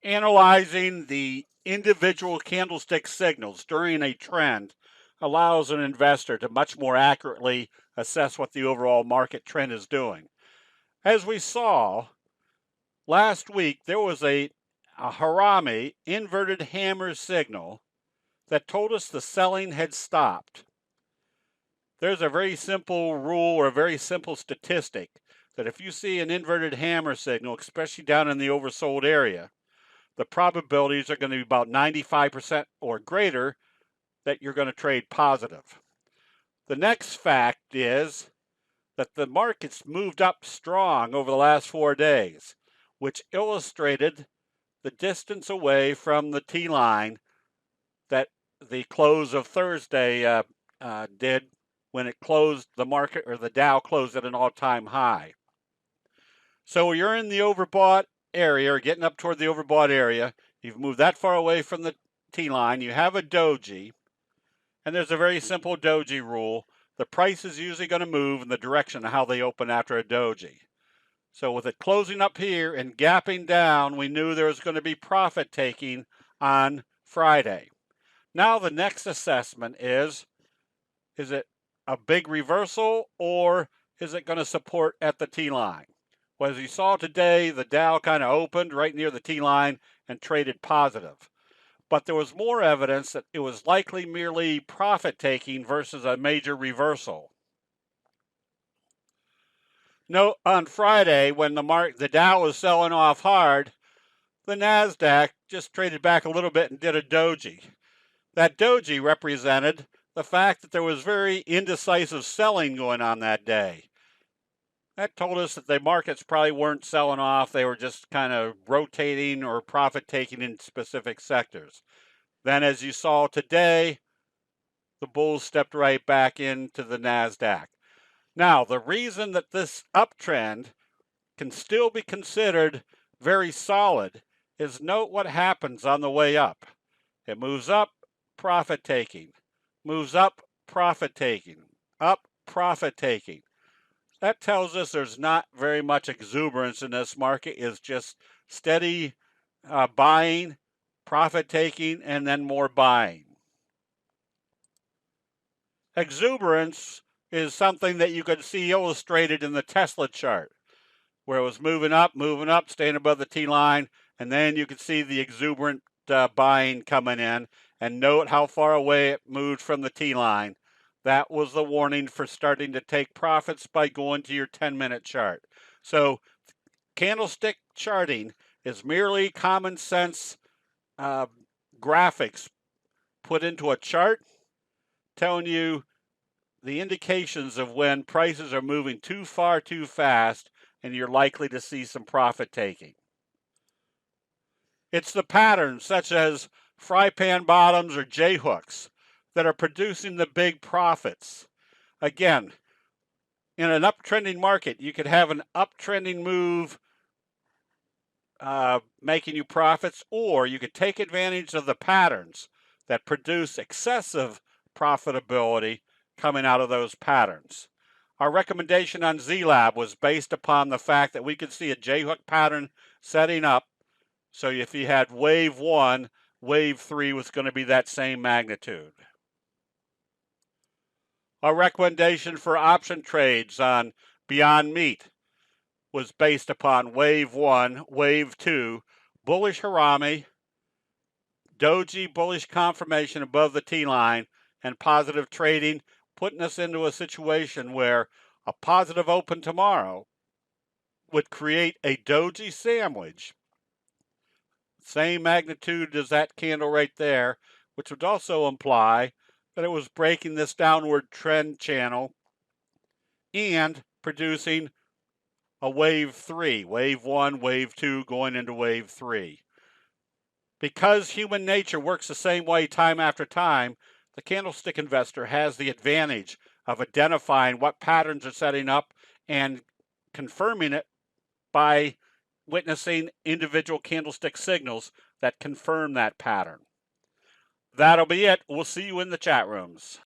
Analyzing the individual candlestick signals during a trend allows an investor to much more accurately assess what the overall market trend is doing. As we saw last week, there was a Harami inverted hammer signal that told us the selling had stopped. There's a very simple rule or a very simple statistic that if you see an inverted hammer signal, especially down in the oversold area, the probabilities are going to be about 95% or greater that you're going to trade positive. The next fact is that the market's moved up strong over the last 4 days, which illustrated the distance away from the T line that the close of Thursday did when it closed the market, or the Dow closed at an all-time high. So you're in the overbought area, or getting up toward the overbought area. You've moved that far away from the T line. You have a doji, and there's a very simple doji rule. The price is usually going to move in the direction of how they open after a doji. So with it closing up here and gapping down, we knew there was going to be profit taking on Friday. Now the next assessment is it a big reversal, or is it going to support at the T line? Well, as you saw today, the Dow kind of opened right near the T line and traded positive. But there was more evidence that it was likely merely profit taking versus a major reversal. Note on Friday, when the Dow was selling off hard, the Nasdaq just traded back a little bit and did a doji. That doji represented the fact that there was very indecisive selling going on that day. That told us that the markets probably weren't selling off. They were just kind of rotating or profit taking in specific sectors. Then, as you saw today, the bulls stepped right back into the Nasdaq. Now, the reason that this uptrend can still be considered very solid is note what happens on the way up. It moves up, profit taking, moves up, profit taking, up, profit taking. That tells us there's not very much exuberance in this market. It's just steady buying, profit taking, and then more buying. Exuberance is something that you could see illustrated in the Tesla chart, where it was moving up, staying above the T line, and then you could see the exuberant buying coming in, and note how far away it moved from the T line. That was the warning for starting to take profits by going to your 10-minute chart. So candlestick charting is merely common sense graphics put into a chart telling you the indications of when prices are moving too far too fast and you're likely to see some profit taking. It's the patterns such as fry pan bottoms or J hooks that are producing the big profits. Again, in an uptrending market, you could have an uptrending move making you profits, or you could take advantage of the patterns that produce excessive profitability coming out of those patterns. Our recommendation on Z-Lab was based upon the fact that we could see a J-hook pattern setting up. So if you had wave 1, wave 3 was going to be that same magnitude. Our recommendation for option trades on Beyond Meat was based upon wave 1, wave 2, bullish Harami, doji bullish confirmation above the T line, and positive trading, putting us into a situation where a positive open tomorrow would create a doji sandwich, same magnitude as that candle right there, which would also imply that it was breaking this downward trend channel and producing a wave 3, wave 1, wave 2, going into wave 3. Because human nature works the same way time after time, the candlestick investor has the advantage of identifying what patterns are setting up and confirming it by witnessing individual candlestick signals that confirm that pattern. That'll be it. We'll see you in the chat rooms.